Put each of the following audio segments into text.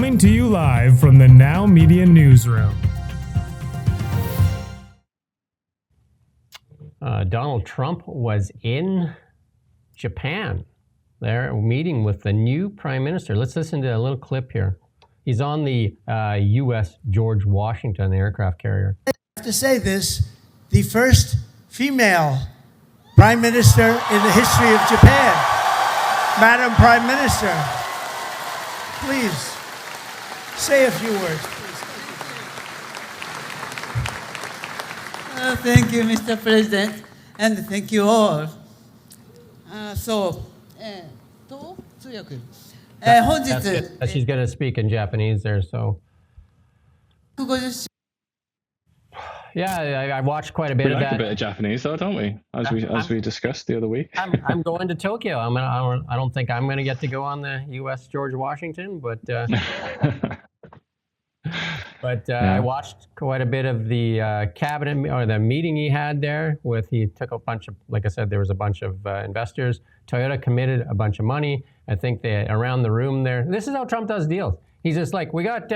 Coming to you live from the Now Media Newsroom. Donald Trump was in Japan. They're meeting with the new prime minister. Let's listen to a little clip here. He's on the U.S. George Washington aircraft carrier. I have to say this, the first female prime minister in the history of Japan. Madam Prime Minister, please say a few words. Thank you, Mr. President, and thank you all. She's going to speak in Japanese there, so. Yeah, I watched quite a bit of that. We like a bit of Japanese, though, don't we? As we discussed the other week. I'm going to Tokyo. I don't think I'm going to get to go on the U.S. George Washington, but I watched quite a bit of the cabinet or the meeting he had there. He took a bunch of, like I said, there was a bunch of investors. Toyota committed a bunch of money. I think they around the room there. This is how Trump does deals. He's just like, we got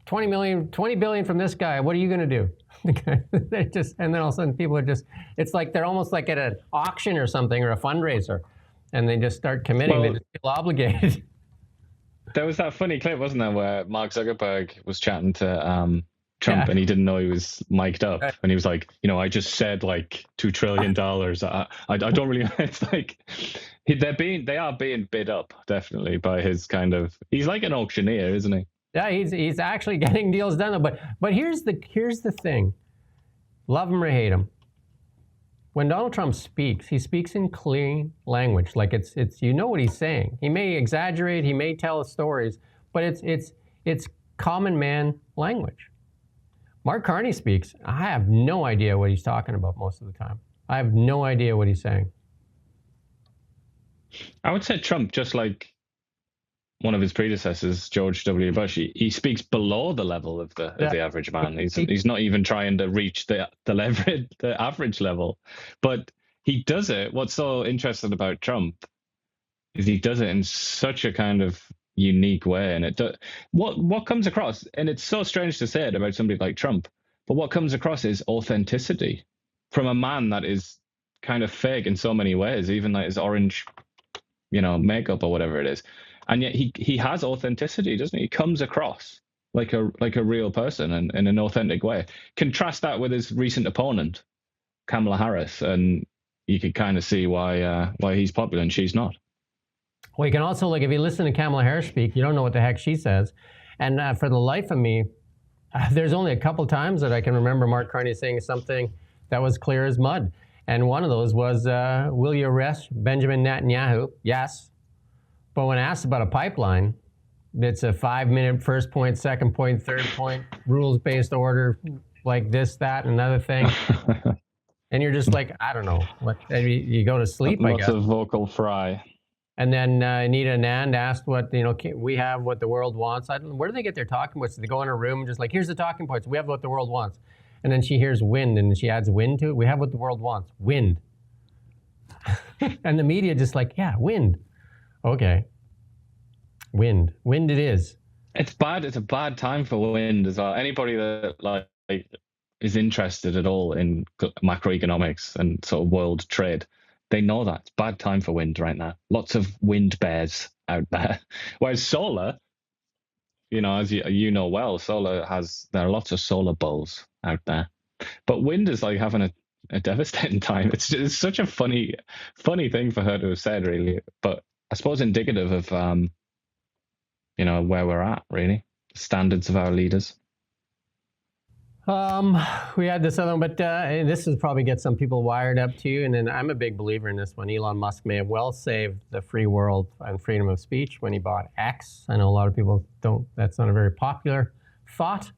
20 billion from this guy. What are you going to do? And then all of a sudden people are just, it's like they're almost like at an auction or something or a fundraiser, and they just start committing. They just feel obligated. There was that funny clip, wasn't there, where Mark Zuckerberg was chatting to Trump, and he didn't know he was mic'd up, and he was like, I just said like $2 trillion. I don't really. It's like they are being bid up definitely by his kind of. He's like an auctioneer, isn't he? Yeah, he's actually getting deals done. But here's the thing. Love him or hate him. When Donald Trump speaks, he speaks in clean language. Like it's what he's saying. He may exaggerate, he may tell stories, but it's common man language. Mark Carney speaks. I have no idea what he's talking about most of the time. I have no idea what he's saying. I would say Trump, just like one of his predecessors, George W. Bush, he speaks below the level of the average man. He's not even trying to reach the average level, but he does it. What's so interesting about Trump is he does it in such a kind of unique way, and what comes across, and it's so strange to say it about somebody like Trump, but what comes across is authenticity from a man that is kind of fake in so many ways, even like his orange, makeup or whatever it is. And yet he has authenticity, doesn't he? He comes across like a real person and in an authentic way. Contrast that with his recent opponent, Kamala Harris, and you could kind of see why he's popular and she's not. Well, you can also if you listen to Kamala Harris speak, you don't know what the heck she says. And for the life of me, there's only a couple times that I can remember Mark Carney saying something that was clear as mud. And one of those was, will you arrest Benjamin Netanyahu? Yes. But when asked about a pipeline, it's a 5-minute first point, second point, third point, rules-based order, like this, that, and another thing. And you're just like, I don't know. You go to sleep, I guess. Lots of vocal fry. And then Anita Anand asked what, we have what the world wants. Where do they get their talking points? Do they go in a room and just like, here's the talking points. We have what the world wants. And then she hears wind, and she adds wind to it. We have what the world wants. Wind. And the media just like, yeah, wind. Okay. Wind it is. It's bad. It's a bad time for wind as well. Anybody that is interested at all in macroeconomics and sort of world trade, they know that it's bad time for wind right now. Lots of wind bears out there. Whereas solar, as you know well, there are lots of solar bulls out there. But wind is like having a devastating time. It's such a funny thing for her to have said, really. But I suppose indicative of where we're at, really. Standards of our leaders. We had this other one, but this will probably get some people wired up too. And then I'm a big believer in this one. Elon Musk may have well saved the free world and freedom of speech when he bought X. I know a lot of people don't. That's not a very popular thought,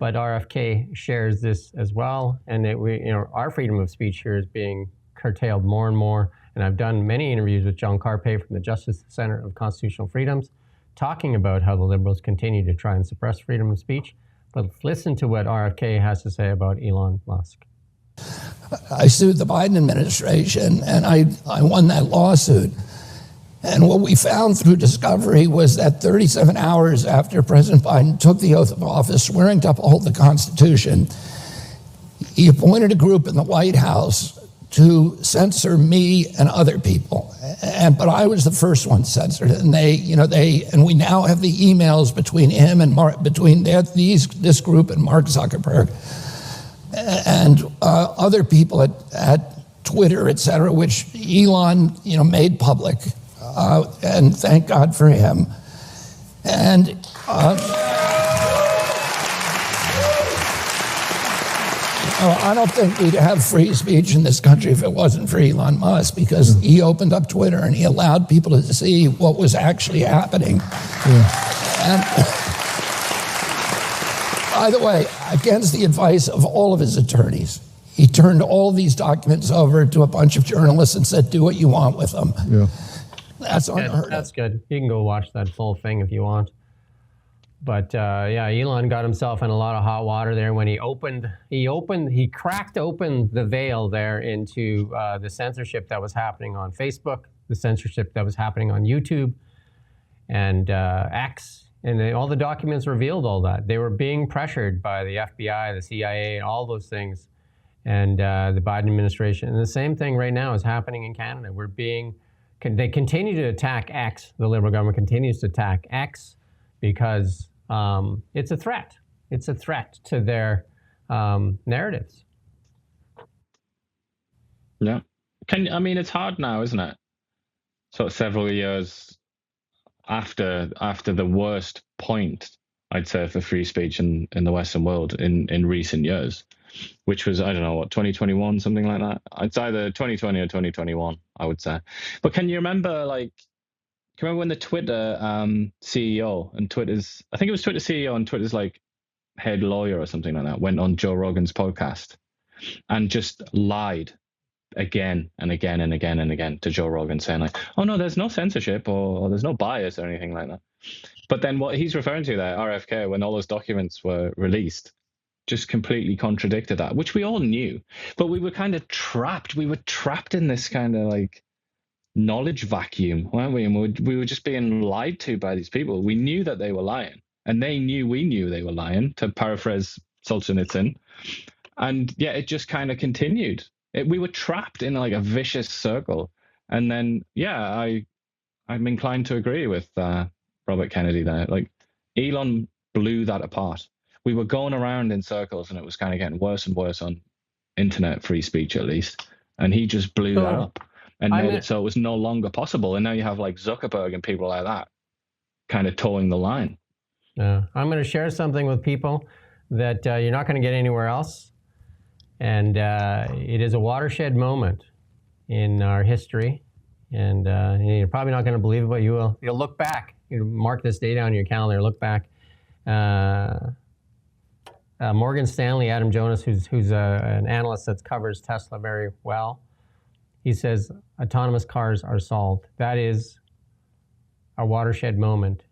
but RFK shares this as well. And our freedom of speech here is being curtailed more and more. And I've done many interviews with John Carpay from the Justice Center of Constitutional Freedoms, talking about how the Liberals continue to try and suppress freedom of speech. But listen to what RFK has to say about Elon Musk. I sued the Biden administration, and I won that lawsuit. And what we found through discovery was that 37 hours after President Biden took the oath of office, swearing to uphold the Constitution, he appointed a group in the White House to censor me and other people. But I was the first one censored. And and we now have the emails between him and this group and Mark Zuckerberg and other people at Twitter, et cetera, which Elon, made public. And thank God for him. And I don't think we'd have free speech in this country if it wasn't for Elon Musk, because he opened up Twitter and he allowed people to see what was actually happening. And by the way, against the advice of all of his attorneys, he turned all these documents over to a bunch of journalists and said, do what you want with them. Yeah. That's unheard of. That's good. You can go watch that full thing if you want. But Elon got himself in a lot of hot water there when he cracked open the veil there into the censorship that was happening on Facebook, the censorship that was happening on YouTube and X. And all the documents revealed all that. They were being pressured by the FBI, the CIA, all those things, and the Biden administration. And the same thing right now is happening in Canada. They continue to attack X. The Liberal government continues to attack X because it's a threat. It's a threat to their narratives. Yeah. It's hard now, isn't it? Sort of several years after the worst point, I'd say, for free speech in the Western world in recent years, which was, 2021, something like that. It's either 2020 or 2021, I would say. But can you remember, when the Twitter CEO and I think it was Twitter CEO and Twitter's head lawyer or something like that went on Joe Rogan's podcast and just lied again and again and again and again to Joe Rogan, saying oh no, there's no censorship or there's no bias or anything like that. But then what he's referring to there, RFK, when all those documents were released, just completely contradicted that, which we all knew. But we were kind of trapped. We were trapped in this kind of knowledge vacuum, weren't we? And we were just being lied to by these people. We knew that they were lying, and they knew we knew they were lying, to paraphrase Solzhenitsyn. And yeah, it just kind of continued. We were trapped in a vicious circle. And then, I'm inclined to agree with Robert Kennedy there. Elon blew that apart. We were going around in circles, and it was kind of getting worse and worse on internet free speech, at least. And he just blew that up and made it so it was no longer possible. And now you have Zuckerberg and people like that kind of towing the line. I'm going to share something with people that you're not going to get anywhere else. And it is a watershed moment in our history. And you're probably not going to believe it, but you will. You'll look back. Mark this date on your calendar. Look back. Morgan Stanley, Adam Jonas, who's an analyst that covers Tesla very well, he says autonomous cars are solved. That is a watershed moment.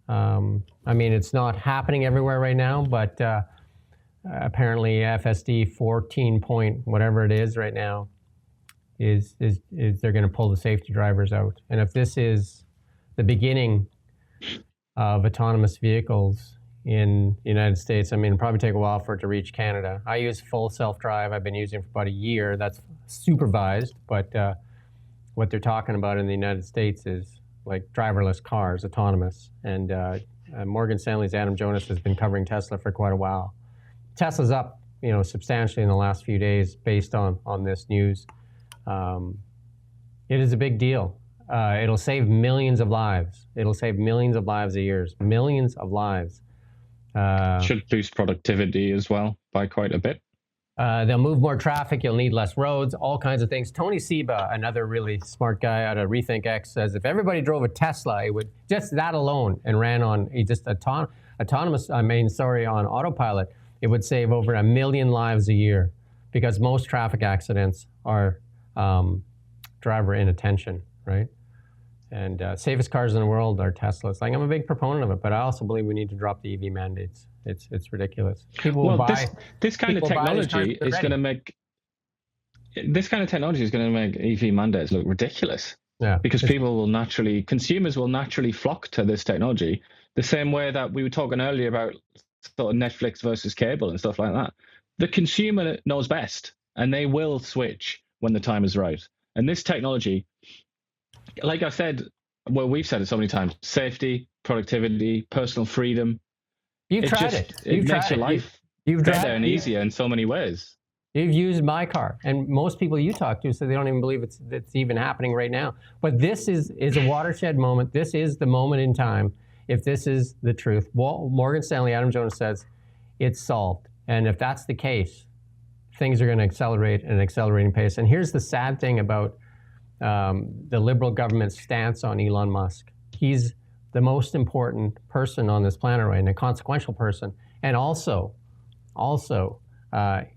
It's not happening everywhere right now, but apparently FSD 14 point whatever it is right now is they're going to pull the safety drivers out. And if this is the beginning of autonomous vehicles in the United States, it'll probably take a while for it to reach Canada. I use full self-drive. I've been using it for about a year. That's supervised, but what they're talking about in the United States is driverless cars, autonomous. And Morgan Stanley's Adam Jonas has been covering Tesla for quite a while. Tesla's up, substantially in the last few days based on this news. It is a big deal. It'll save millions of lives. It'll save millions of lives a year. Millions of lives. Should boost productivity as well by quite a bit. They'll move more traffic. You'll need less roads, all kinds of things. Tony Seba, another really smart guy out of Rethink X, says if everybody drove a Tesla, it would just that alone and ran on on autopilot, it would save over 1 million lives a year, because most traffic accidents are driver inattention, right? And safest cars in the world are Teslas. I'm a big proponent of it, but I also believe we need to drop the EV mandates. It's ridiculous. People will buy. This kind of technology is going to make EV mandates look ridiculous. Yeah. Because consumers will naturally flock to this technology the same way that we were talking earlier about sort of Netflix versus cable and stuff like that. The consumer knows best, and they will switch when the time is right. And this technology, like I said, well, we've said it so many times, safety, productivity, personal freedom. You've tried it. It makes your life better and easier in so many ways. You've used my car, and most people you talk to say they don't even believe it's even happening right now. But this is a watershed moment. This is the moment in time. If this is the truth, Morgan Stanley, Adam Jonas says it's solved. And if that's the case, things are going to accelerate at an accelerating pace. And here's the sad thing about the Liberal government's stance on Elon Musk. He's the most important person on this planet right now, a consequential person, and also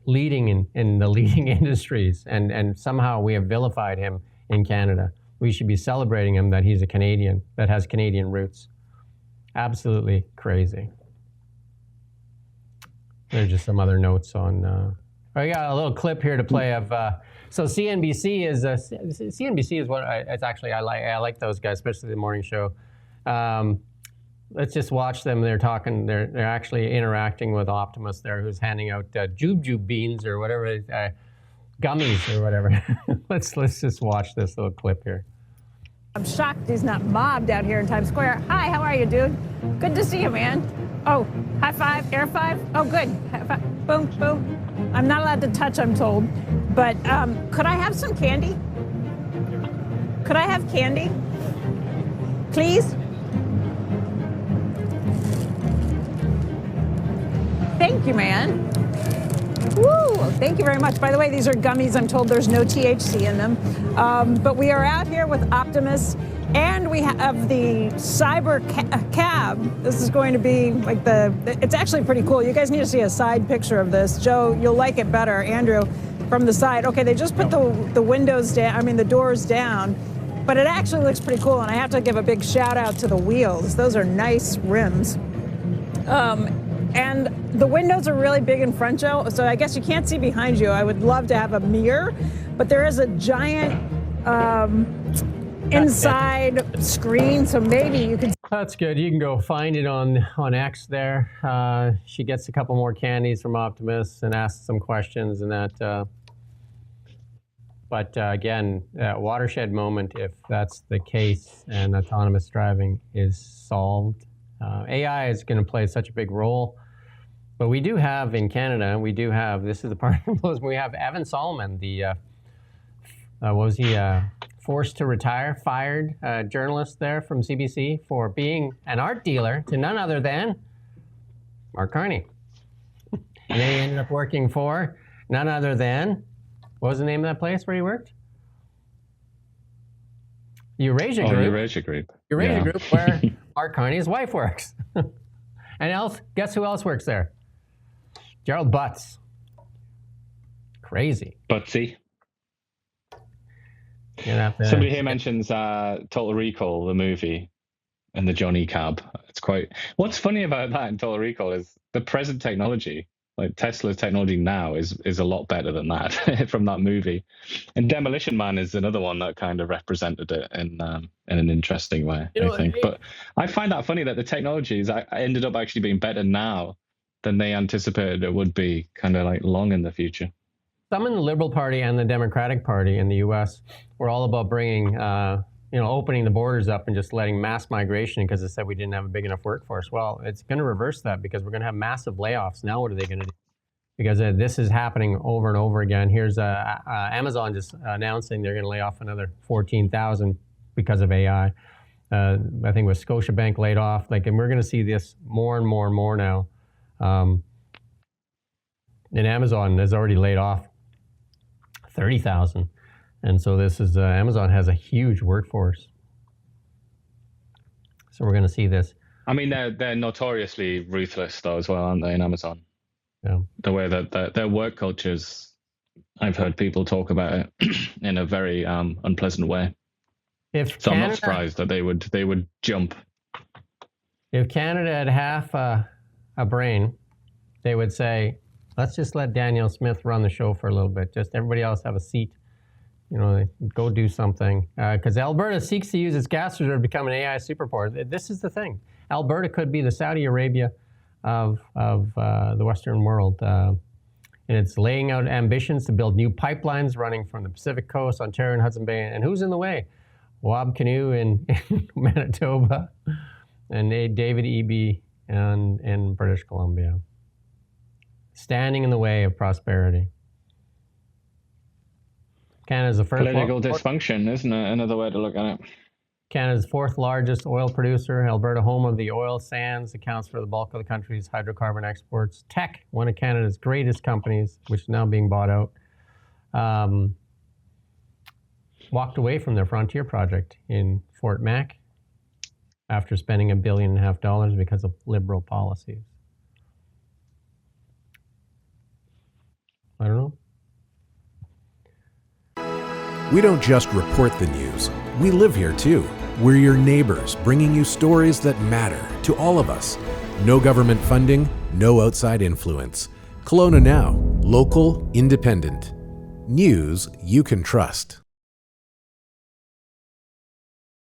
leading in the leading industries, and somehow we have vilified him in Canada. We should be celebrating him that he's a Canadian, that has Canadian roots. Absolutely crazy. There's just some other notes on. I got a little clip here to play of. So CNBC is what it's actually I like those guys, especially the morning show. Let's just watch them. They're talking. They're actually interacting with Optimus there, who's handing out jube beans or whatever, gummies or whatever. let's just watch this little clip here. I'm shocked he's not mobbed out here in Times Square. Hi, how are you, dude? Good to see you, man. Oh, high five, air five. Oh, good. High five. Boom, boom. I'm not allowed to touch, I'm told. But could I have some candy? Could I have candy? Please? Thank you, man. Woo! Thank you very much. By the way, these are gummies. I'm told there's no THC in them. But we are out here with Optimus, and we have the cyber cab. This is going to be like it's actually pretty cool. You guys need to see a side picture of this. Joe, you'll like it better. Andrew, from the side. Okay, they just put the windows down, I mean the doors down, but it actually looks pretty cool, and I have to give a big shout out to the wheels. Those are nice rims. And the windows are really big in front, Joe, so I guess you can't see behind you. I would love to have a mirror, but there is a giant inside screen, so maybe you could. That's good. You can go find it on X there. She gets a couple more candies from Optimus and asks some questions and that. But again, watershed moment if that's the case and autonomous driving is solved. AI is going to play such a big role. But we do have in Canada, this is the part that blows me, we have Evan Solomon, the, forced to retire, fired journalist there from CBC for being an art dealer to none other than Mark Carney. And then he ended up working for none other than, what was the name of that place where he worked? Eurasia Group. Eurasia Group. Eurasia Group, where Mark Carney's wife works. And guess who else works there? Gerald Butts. Crazy. Butsy. Somebody here mentions Total Recall, the movie, and the Johnny Cab. It's quite. What's funny about that in Total Recall is the present technology, like Tesla's technology now, is a lot better than that from that movie. And Demolition Man is another one that kind of represented it in an interesting way, I think. But I find that funny that the technologies ended up actually being better now than they anticipated it would be, kind of like long in the future. Some in the Liberal Party and the Democratic Party in the U.S. were all about bringing, opening the borders up and just letting mass migration because they said we didn't have a big enough workforce. Well, it's going to reverse that because we're going to have massive layoffs. Now what are they going to do? Because this is happening over and over again. Here's Amazon just announcing they're going to lay off another 14,000 because of AI. I think with Scotiabank laid off, and we're going to see this more and more and more now. And Amazon has already laid off 30,000. And so this is, Amazon has a huge workforce. So we're going to see this. I mean, they're notoriously ruthless though as well, aren't they, in Amazon? Yeah. The way that their work cultures, I've heard people talk about it in a very unpleasant way. I'm not surprised that they would jump. If Canada had half a brain, they would say, let's just let Danielle Smith run the show for a little bit. Just everybody else have a seat, go do something. Because Alberta seeks to use its gas reserve to become an AI superpower. This is the thing. Alberta could be the Saudi Arabia of the Western world. And it's laying out ambitions to build new pipelines running from the Pacific Coast, Ontario, and Hudson Bay. And who's in the way? Wab Canoe in Manitoba and David Eby in British Columbia. Standing in the way of prosperity. Canada's the first political dysfunction, isn't it? Another way to look at it. Canada's fourth largest oil producer. Alberta, home of the oil sands, accounts for the bulk of the country's hydrocarbon exports. Teck, one of Canada's greatest companies, which is now being bought out, walked away from their Frontier project in Fort Mac after spending $1.5 billion because of liberal policies. I don't know. We don't just report the news. We live here too. We're your neighbors, bringing you stories that matter to all of us. No government funding, no outside influence. Kelowna Now, local, independent. News you can trust.